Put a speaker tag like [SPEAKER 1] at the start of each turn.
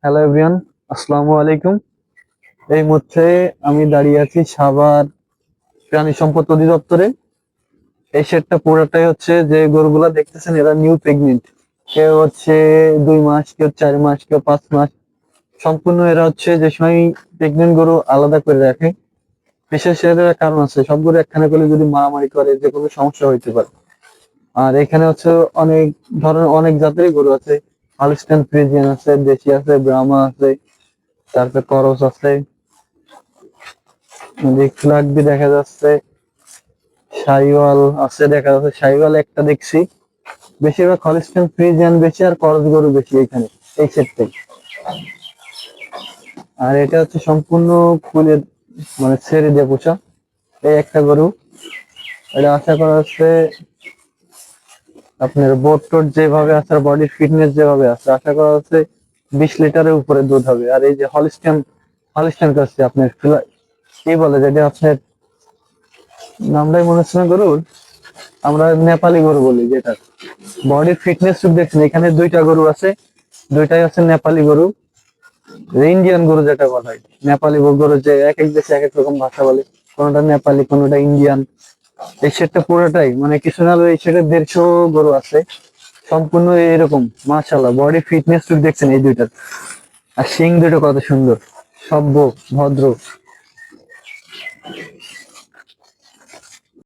[SPEAKER 1] Hello everyone, আসসালামু আলাইকুম। এই মুহূর্তে আমি দাঁড়িয়ে আছি সাভার প্রাণী সম্পদ অধিদপ্তরে। এই শেডটা পুরোটাই হচ্ছে যে গরুগুলা দেখতেছেন এরা নিউ প্রেগনেন্ট। কেউ হচ্ছে 2 মাস, কেউ 4 মাস, কেউ 5 মাস। সম্পূর্ণ এরা হচ্ছে যে সময় প্রেগনেন্ট গরু আলাদা করে রাখে। বিশেষ এর কারণ আছে, সব গরু একখানে করলে যদি মারামারি করে যে কোনো সমস্যা হইতে পারে। আর এখানে হচ্ছে অনেক ধরনের অনেক জাতেরই গরু আছে। হলস্টাইন ফ্রিজিয়ান আছে, দেশি আছে, ব্রাহ্মা আছে, তারপর করস আছে, লাগবে দেখা যাচ্ছে, শাহিওয়াল আছে দেখা যাচ্ছে। শাহিওয়াল একটা দেখছি। বেশিরভাগ হলস্টাইন ফ্রিজিয়ান বেশি আর করস গরু বেশি এখানে এই সেটটাই। আর এটা হচ্ছে সম্পূর্ণ ফুলের মানে ছেড়ে দিয়ে পোষা এই একটা গরু। এটা আশা করা হচ্ছে আপনার বোট টোট যেভাবে আছে আর বডির ফিটনেস যেভাবে আছে, আশা করা হচ্ছে 20 লিটারের উপরে দুধ হবে। আর এই যে হলস্টাইন করছে আপনার কি বলে যেটা আপনার নামটাই মনে হচ্ছে না গরুর, আমরা নেপালি গরু বলি, যেটা বডির ফিটনেস দেখছেন। এখানে দুইটা গরু আছে, দুইটাই আছে নেপালি গরু। ইন্ডিয়ান গরু যেটা বলা হয়, নেপালি গরু যে এক এক দেশে এক এক রকম ভাষা বলে, কোনোটা নেপালি কোনোটা ইন্ডিয়ান। এই সেটটা পুরোটাই মানে কিছু না হলে এই সেটে 150 গরু আছে, সম্পূর্ণ এরকম। মাশাআল্লাহ, বডি ফিটনেস দেখছেন এই দুইটার। আর শিং দুটো কত সুন্দর, সভ্য ভদ্র।